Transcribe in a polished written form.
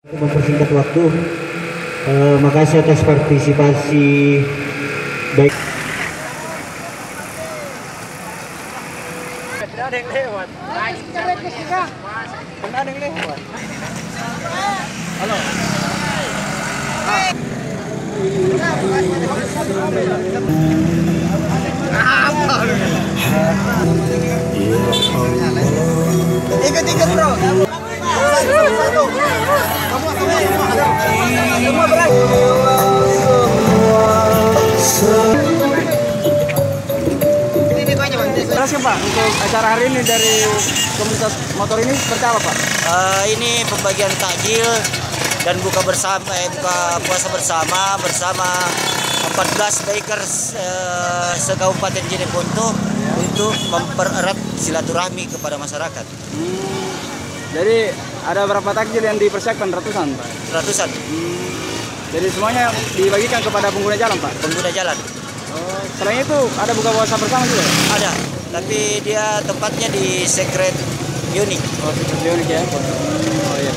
Mempersingkat waktu, makasih atas partisipasi baik. Ada yang lewat. Ada yang lewat. Halo. Ikut bro. Satu. Semua berat. Terima Pak untuk acara hari ini dari komunitas motor ini seperti apa Pak? Ini pembagian takjil dan buka bersama, buka puasa bersama 14 bikers se-Kabupaten Jeneponto untuk mempererat silaturahmi kepada masyarakat. Jadi ada berapa takjil yang dipersiapkan? Ratusan Pak? Ratusan. Jadi semuanya dibagikan kepada pengguna jalan Pak? Pengguna jalan. Selain itu ada buka puasa bersama juga? Ada, tapi dia tempatnya di Secret Unique. Oh, Secret Unique ya? Oh iya.